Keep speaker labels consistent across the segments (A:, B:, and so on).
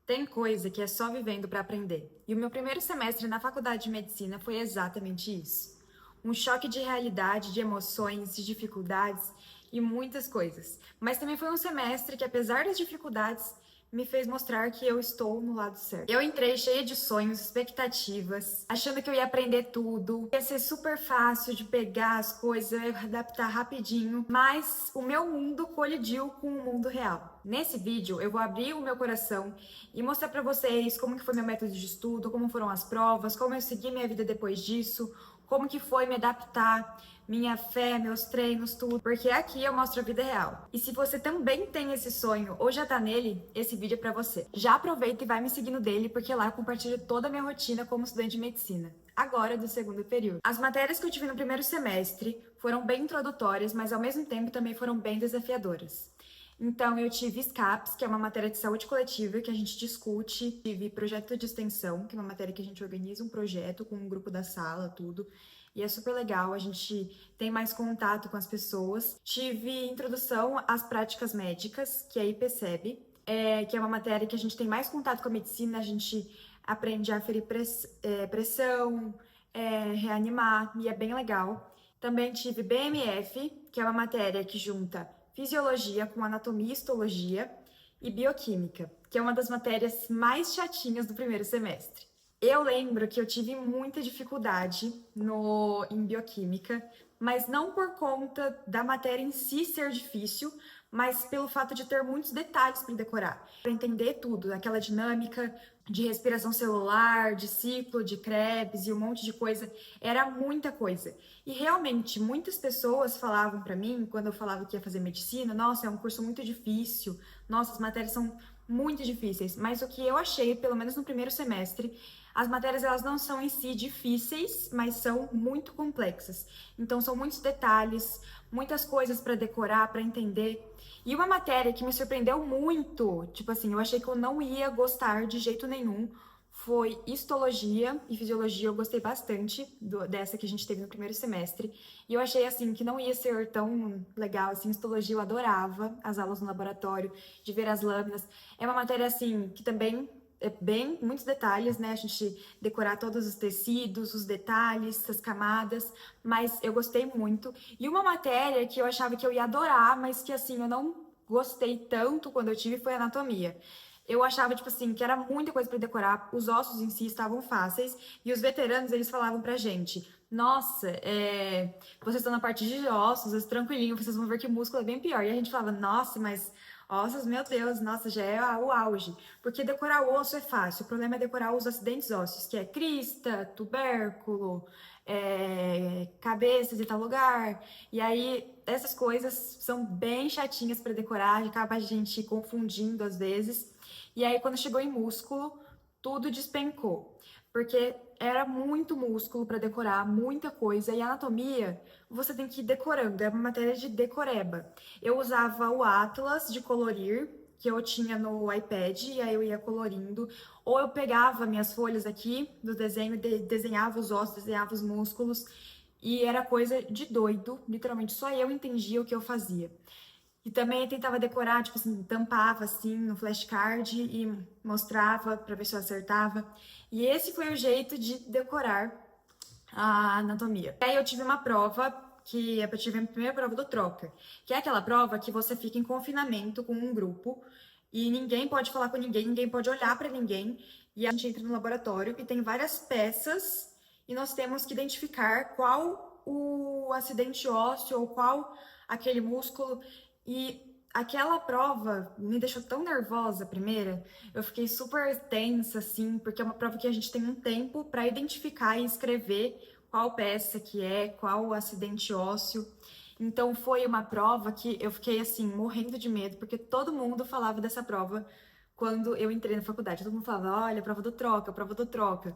A: Tem coisa que é só vivendo para aprender. E o meu primeiro semestre na faculdade de medicina foi exatamente isso. Um choque de realidade, de emoções, de dificuldades e muitas coisas. Mas também foi um semestre que, apesar das dificuldades, me fez mostrar que eu estou no lado certo. Eu entrei cheia de sonhos, expectativas, achando que eu ia aprender tudo, ia ser super fácil de pegar as coisas, eu ia adaptar rapidinho, mas o meu mundo colidiu com o mundo real. Nesse vídeo eu vou abrir o meu coração e mostrar pra vocês como que foi meu método de estudo, como foram as provas, como eu segui minha vida depois disso, como que foi me adaptar, minha fé, meus treinos, tudo, porque aqui eu mostro a vida real. E se você também tem esse sonho ou já tá nele, esse vídeo é pra você. Já aproveita e vai me seguindo dele, porque lá eu compartilho toda a minha rotina como estudante de medicina. Agora do segundo período. As matérias que eu tive no primeiro semestre foram bem introdutórias, mas ao mesmo tempo também foram bem desafiadoras. Então, eu tive SCAPS, que é uma matéria de saúde coletiva que a gente discute. Tive projeto de extensão, que é uma matéria que a gente organiza um projeto com um grupo da sala, tudo. E é super legal, a gente tem mais contato com as pessoas. Tive introdução às práticas médicas, que é a IPSEB, que é uma matéria que a gente tem mais contato com a medicina, a gente aprende a aferir pressão, reanimar, e é bem legal. Também tive BMF, que é uma matéria que junta fisiologia com anatomia e histologia, e bioquímica, que é uma das matérias mais chatinhas do primeiro semestre. Eu lembro que eu tive muita dificuldade em bioquímica, mas não por conta da matéria em si ser difícil, mas pelo fato de ter muitos detalhes para decorar, para entender tudo, aquela dinâmica de respiração celular, de ciclo, de Krebs e um monte de coisa, era muita coisa. E realmente, muitas pessoas falavam para mim, quando eu falava que ia fazer medicina, nossa, é um curso muito difícil, nossa, as matérias são muito difíceis. Mas o que eu achei, pelo menos no primeiro semestre, as matérias elas não são em si difíceis, mas são muito complexas. Então são muitos detalhes, muitas coisas para decorar, para entender. E uma matéria que me surpreendeu muito, tipo assim, eu achei que eu não ia gostar de jeito nenhum, foi histologia e fisiologia. Eu gostei bastante dessa que a gente teve no primeiro semestre. E eu achei assim que não ia ser tão legal assim. Histologia eu adorava as aulas no laboratório, de ver as lâminas. É uma matéria assim que também é bem muitos detalhes, né? A gente decorar todos os tecidos, os detalhes, as camadas, mas eu gostei muito. E uma matéria que eu achava que eu ia adorar, mas que assim eu não gostei tanto quando eu tive foi anatomia. Eu achava, tipo assim, que era muita coisa para decorar, os ossos em si estavam fáceis, e os veteranos, eles falavam pra gente, nossa, vocês estão na parte de ossos, é tranquilinho, vocês vão ver que o músculo é bem pior. E a gente falava, nossa, mas ossos, meu Deus, nossa, já é o auge. Porque decorar o osso é fácil, o problema é decorar os acidentes ósseos, que é crista, tubérculo, cabeças em tal lugar. E aí, essas coisas são bem chatinhas para decorar, acaba a gente confundindo às vezes. E aí, quando chegou em músculo, tudo despencou. Porque era muito músculo para decorar, muita coisa. E anatomia, você tem que ir decorando, é uma matéria de decoreba. Eu usava o Atlas de colorir, que eu tinha no iPad, e aí eu ia colorindo. Ou eu pegava minhas folhas aqui do desenho, desenhava os ossos, desenhava os músculos. E era coisa de doido, literalmente só eu entendia o que eu fazia. E também tentava decorar, tipo assim, tampava assim no flashcard e mostrava para ver se eu acertava. E esse foi o jeito de decorar a anatomia. Aí eu tive uma prova eu tive a primeira prova do troca, que é aquela prova que você fica em confinamento com um grupo e ninguém pode falar com ninguém, ninguém pode olhar para ninguém, e a gente entra no laboratório e tem várias peças e nós temos que identificar qual o acidente ósseo ou qual aquele músculo. E aquela prova me deixou tão nervosa, a primeira. Eu fiquei super tensa, assim, porque é uma prova que a gente tem um tempo para identificar e escrever qual peça que é, qual o acidente ósseo. Então foi uma prova que eu fiquei assim, morrendo de medo, porque todo mundo falava dessa prova quando eu entrei na faculdade. Todo mundo falava, olha, prova do troca, prova do troca.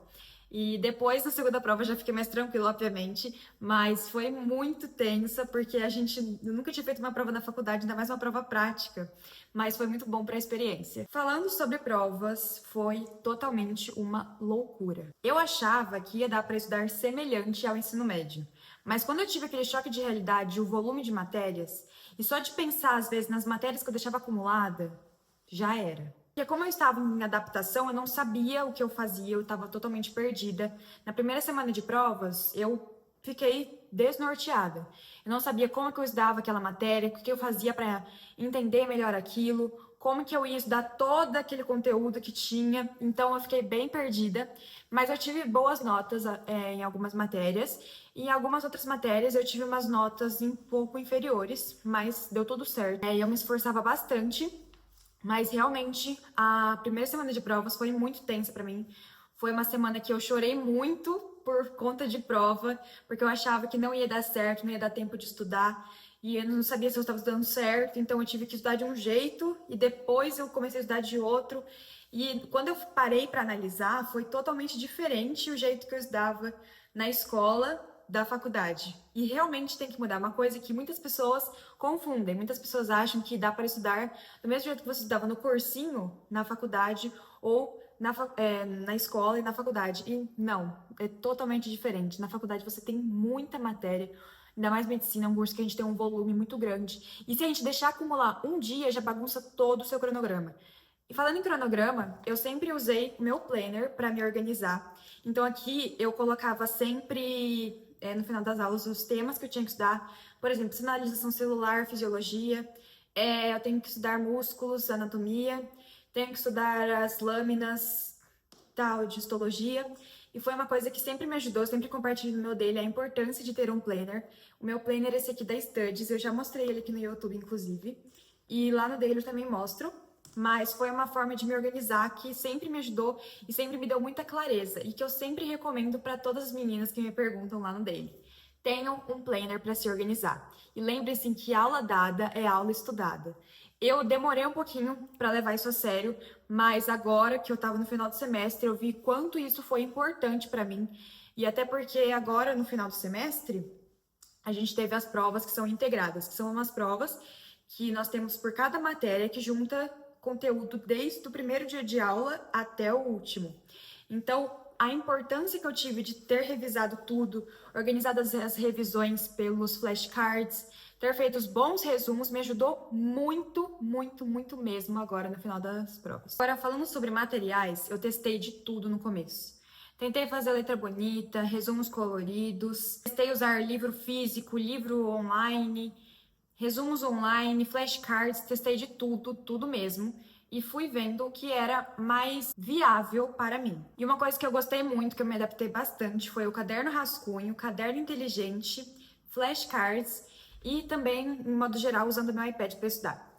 A: E depois da segunda prova eu já fiquei mais tranquila, obviamente, mas foi muito tensa, porque eu nunca tinha feito uma prova na faculdade, ainda mais uma prova prática, mas foi muito bom para a experiência. Falando sobre provas, foi totalmente uma loucura. Eu achava que ia dar para estudar semelhante ao ensino médio, mas quando eu tive aquele choque de realidade, o volume de matérias, e só de pensar às vezes nas matérias que eu deixava acumulada, já era. Porque como eu estava em adaptação, eu não sabia o que eu fazia, eu estava totalmente perdida. Na primeira semana de provas, eu fiquei desnorteada. Eu não sabia como que eu estudava aquela matéria, o que eu fazia para entender melhor aquilo, como que eu ia estudar todo aquele conteúdo que tinha. Então eu fiquei bem perdida, mas eu tive boas notas em algumas matérias. E em algumas outras matérias eu tive umas notas um pouco inferiores, mas deu tudo certo. E eu me esforçava bastante. Mas realmente a primeira semana de provas foi muito tensa pra mim. Foi uma semana que eu chorei muito por conta de prova, porque eu achava que não ia dar certo, não ia dar tempo de estudar, e eu não sabia se eu estava estudando certo, então eu tive que estudar de um jeito e depois eu comecei a estudar de outro. E quando eu parei para analisar, foi totalmente diferente o jeito que eu estudava na escola da faculdade. E realmente tem que mudar. Uma coisa que muitas pessoas confundem. Muitas pessoas acham que dá para estudar do mesmo jeito que você estudava no cursinho, na faculdade, ou na escola e na faculdade. E não, é totalmente diferente. Na faculdade você tem muita matéria, ainda mais medicina, é um curso que a gente tem um volume muito grande. E se a gente deixar acumular um dia, já bagunça todo o seu cronograma. E falando em cronograma, eu sempre usei o meu planner para me organizar. Então aqui eu colocava sempre no final das aulas os temas que eu tinha que estudar. Por exemplo, sinalização celular, fisiologia. Eu tenho que estudar músculos, anatomia. Tenho que estudar as lâminas, tal, de histologia. E foi uma coisa que sempre me ajudou, sempre compartilhei no meu dele a importância de ter um planner. O meu planner é esse aqui da Studies, eu já mostrei ele aqui no YouTube, inclusive. E lá no dele eu também mostro. Mas foi uma forma de me organizar que sempre me ajudou e sempre me deu muita clareza e que eu sempre recomendo para todas as meninas que me perguntam lá no Daily. Tenham um planner para se organizar. E lembre-se que aula dada é aula estudada. Eu demorei um pouquinho para levar isso a sério, mas agora que eu estava no final do semestre, eu vi quanto isso foi importante para mim. E até porque agora, no final do semestre, a gente teve as provas que são integradas, que são umas provas que nós temos por cada matéria que junta conteúdo desde o primeiro dia de aula até o último. Então, a importância que eu tive de ter revisado tudo, organizado as revisões pelos flashcards, ter feito os bons resumos, me ajudou muito, muito, muito mesmo agora no final das provas. Agora, falando sobre materiais, eu testei de tudo no começo. Tentei fazer letra bonita, resumos coloridos, testei usar livro físico, livro online, resumos online, flashcards, testei de tudo, tudo mesmo. E fui vendo o que era mais viável para mim. E uma coisa que eu gostei muito, que eu me adaptei bastante, foi o caderno rascunho, caderno inteligente, flashcards e também, em modo geral, usando meu iPad para estudar.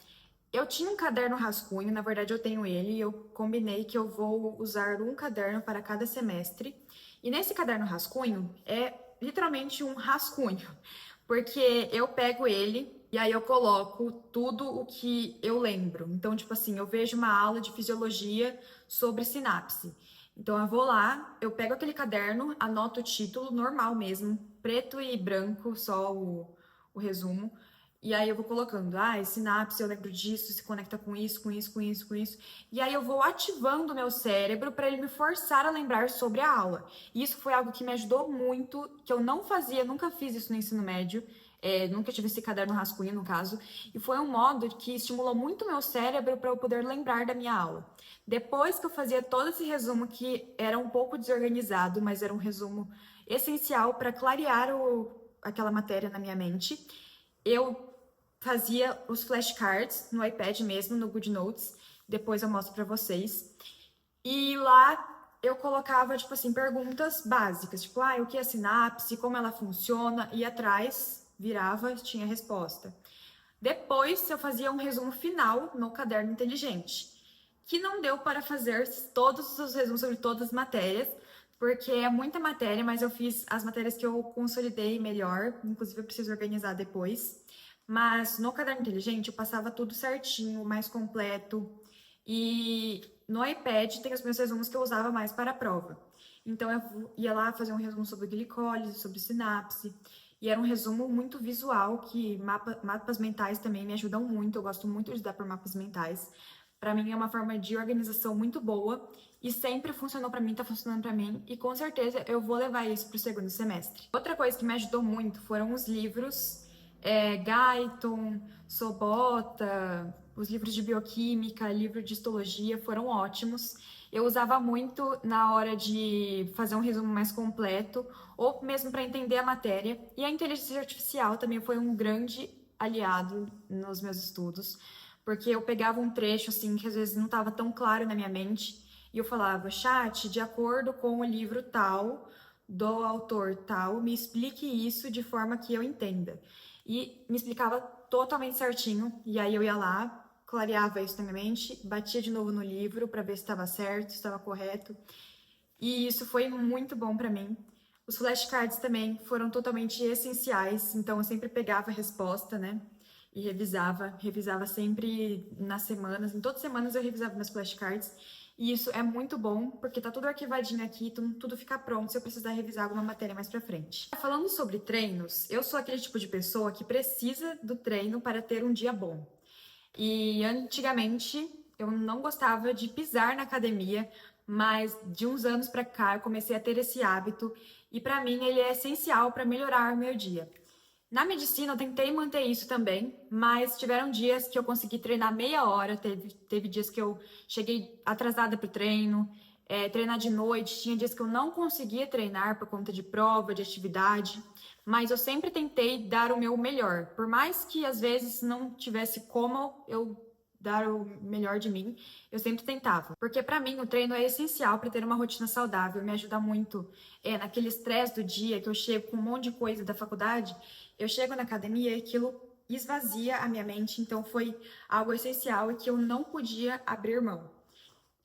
A: Eu tinha um caderno rascunho, na verdade eu tenho ele, e eu combinei que eu vou usar um caderno para cada semestre. E nesse caderno rascunho é literalmente um rascunho, porque eu pego ele e aí eu coloco tudo o que eu lembro. Então, tipo assim, eu vejo uma aula de fisiologia sobre sinapse. Então eu vou lá, eu pego aquele caderno, anoto o título normal mesmo, preto e branco, só o resumo. E aí eu vou colocando, sinapse, eu lembro disso, se conecta com isso, com isso, com isso, com isso. E aí eu vou ativando o meu cérebro para ele me forçar a lembrar sobre a aula. E isso foi algo que me ajudou muito, que eu não fazia, nunca fiz isso no ensino médio. Nunca tive esse caderno rascunho, no caso. E foi um modo que estimulou muito o meu cérebro para eu poder lembrar da minha aula. Depois que eu fazia todo esse resumo, que era um pouco desorganizado, mas era um resumo essencial para clarear aquela matéria na minha mente, eu fazia os flashcards no iPad mesmo, no GoodNotes. Depois eu mostro para vocês. E lá eu colocava, tipo assim, perguntas básicas, tipo, o que é sinapse, como ela funciona, e atrás virava, tinha resposta. Depois eu fazia um resumo final no caderno inteligente, que não deu para fazer todos os resumos sobre todas as matérias, porque é muita matéria, mas eu fiz as matérias que eu consolidei melhor, inclusive eu preciso organizar depois. Mas no caderno inteligente eu passava tudo certinho, mais completo. E no iPad tem os meus resumos que eu usava mais para a prova. Então eu ia lá fazer um resumo sobre glicólise, sobre sinapse. E era um resumo muito visual, que mapas mentais também me ajudam muito. Eu gosto muito de estudar por mapas mentais. Para mim é uma forma de organização muito boa e sempre funcionou para mim, tá funcionando para mim, e com certeza eu vou levar isso pro segundo semestre. Outra coisa que me ajudou muito foram os livros Guyton, Sobota, Os livros de bioquímica, livro de histologia foram ótimos. Eu usava muito na hora de fazer um resumo mais completo, ou mesmo para entender a matéria. E a inteligência artificial também foi um grande aliado nos meus estudos, porque eu pegava um trecho assim que às vezes não estava tão claro na minha mente, e eu falava, chat, de acordo com o livro tal, do autor tal, me explique isso de forma que eu entenda. E me explicava totalmente certinho, e aí eu ia lá, clareava isso na minha mente, batia de novo no livro para ver se estava certo, se estava correto. E isso foi muito bom para mim. Os flashcards também foram totalmente essenciais, então eu sempre pegava a resposta, né? E revisava sempre nas semanas, em todas as semanas eu revisava meus flashcards. E isso é muito bom, porque tá tudo arquivadinho aqui, então tudo fica pronto se eu precisar revisar alguma matéria mais pra frente. Falando sobre treinos, eu sou aquele tipo de pessoa que precisa do treino para ter um dia bom. E antigamente eu não gostava de pisar na academia, mas de uns anos para cá eu comecei a ter esse hábito e para mim ele é essencial para melhorar o meu dia. Na medicina eu tentei manter isso também, mas tiveram dias que eu consegui treinar meia hora, teve dias que eu cheguei atrasada para o treino, treinar de noite, tinha dias que eu não conseguia treinar por conta de prova, de atividade, mas eu sempre tentei dar o meu melhor, por mais que às vezes não tivesse como eu dar o melhor de mim, eu sempre tentava. Porque para mim o treino é essencial para ter uma rotina saudável, me ajuda muito naquele estresse do dia que eu chego com um monte de coisa da faculdade, eu chego na academia e aquilo esvazia a minha mente, então foi algo essencial e que eu não podia abrir mão.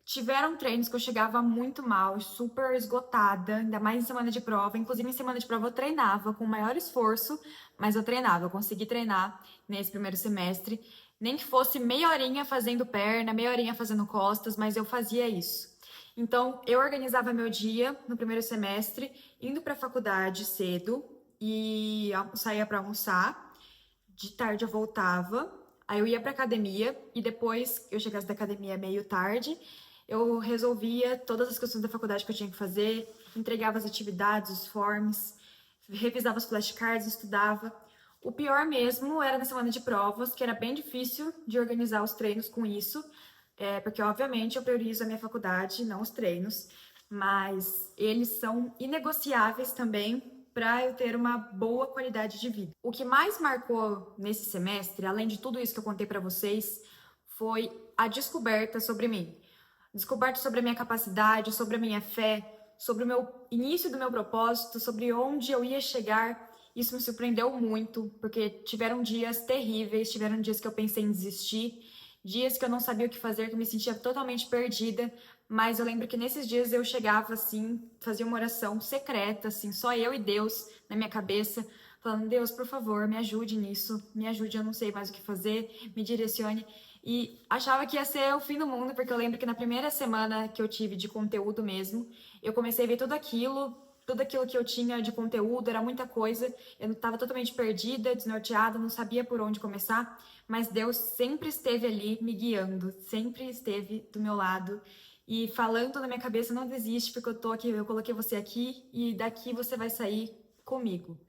A: Tiveram treinos que eu chegava muito mal, super esgotada, ainda mais em semana de prova. Inclusive, em semana de prova eu treinava com o maior esforço, mas eu treinava. Eu consegui treinar nesse primeiro semestre. Nem que fosse meia horinha fazendo perna, meia horinha fazendo costas, mas eu fazia isso. Então, eu organizava meu dia no primeiro semestre, indo para a faculdade cedo e saía para almoçar. De tarde eu voltava, aí eu ia para academia e depois eu chegasse da academia meio tarde, eu resolvia todas as questões da faculdade que eu tinha que fazer, entregava as atividades, os forms, revisava os flashcards, estudava. O pior mesmo era na semana de provas, que era bem difícil de organizar os treinos com isso, porque obviamente eu priorizo a minha faculdade, não os treinos, mas eles são inegociáveis também para eu ter uma boa qualidade de vida. O que mais marcou nesse semestre, além de tudo isso que eu contei para vocês, foi a descoberta sobre mim. Descoberta sobre a minha capacidade, sobre a minha fé, sobre o meu início do meu propósito, sobre onde eu ia chegar. Isso me surpreendeu muito, porque tiveram dias terríveis, tiveram dias que eu pensei em desistir, dias que eu não sabia o que fazer, que eu me sentia totalmente perdida, mas eu lembro que nesses dias eu chegava assim, fazia uma oração secreta, assim, só eu e Deus na minha cabeça, falando: Deus, por favor, me ajude nisso, me ajude, eu não sei mais o que fazer, me direcione. E achava que ia ser o fim do mundo, porque eu lembro que na primeira semana que eu tive de conteúdo mesmo, eu comecei a ver tudo aquilo que eu tinha de conteúdo, era muita coisa, eu estava totalmente perdida, desnorteada, não sabia por onde começar, mas Deus sempre esteve ali me guiando, sempre esteve do meu lado e falando na minha cabeça: não desiste, porque eu tô aqui, eu coloquei você aqui e daqui você vai sair comigo.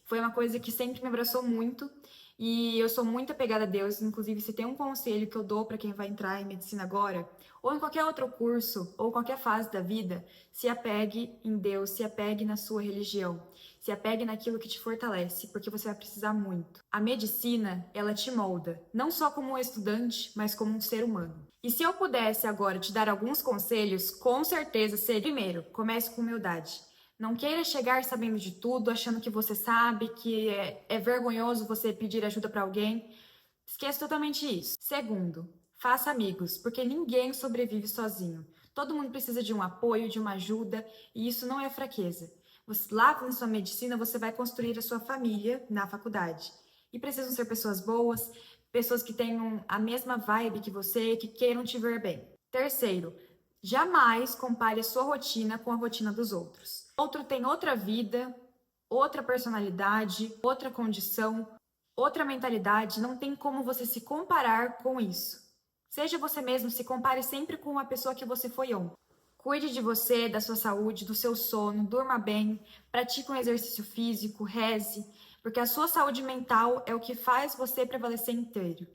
A: Foi uma coisa que sempre me abraçou muito e eu sou muito apegada a Deus. Inclusive, se tem um conselho que eu dou para quem vai entrar em medicina agora, ou em qualquer outro curso, ou qualquer fase da vida, se apegue em Deus, se apegue na sua religião, se apegue naquilo que te fortalece, porque você vai precisar muito. A medicina, ela te molda, não só como um estudante, mas como um ser humano. E se eu pudesse agora te dar alguns conselhos, com certeza seria: primeiro, comece com humildade. Não queira chegar sabendo de tudo, achando que você sabe, que é vergonhoso você pedir ajuda para alguém. Esqueça totalmente isso. Segundo, faça amigos, porque ninguém sobrevive sozinho. Todo mundo precisa de um apoio, de uma ajuda, e isso não é fraqueza. Lá na sua medicina, você vai construir a sua família na faculdade. E precisam ser pessoas boas, pessoas que tenham a mesma vibe que você, que queiram te ver bem. Terceiro, jamais compare a sua rotina com a rotina dos outros. Outro tem outra vida, outra personalidade, outra condição, outra mentalidade, não tem como você se comparar com isso. Seja você mesmo, se compare sempre com a pessoa que você foi ontem. Cuide de você, da sua saúde, do seu sono, durma bem, pratique um exercício físico, reze, porque a sua saúde mental é o que faz você prevalecer inteiro.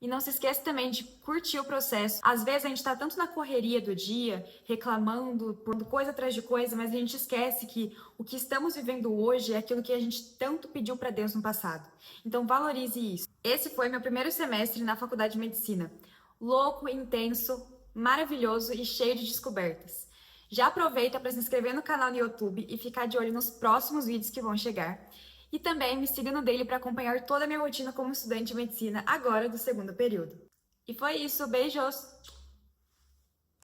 A: E não se esqueça também de curtir o processo. Às vezes a gente está tanto na correria do dia, reclamando, pondo coisa atrás de coisa, mas a gente esquece que o que estamos vivendo hoje é aquilo que a gente tanto pediu para Deus no passado. Então valorize isso. Esse foi meu primeiro semestre na Faculdade de Medicina. Louco, intenso, maravilhoso e cheio de descobertas. Já aproveita para se inscrever no canal no YouTube e ficar de olho nos próximos vídeos que vão chegar. E também me siga no Daily para acompanhar toda a minha rotina como estudante de medicina agora do segundo período. E foi isso, beijos!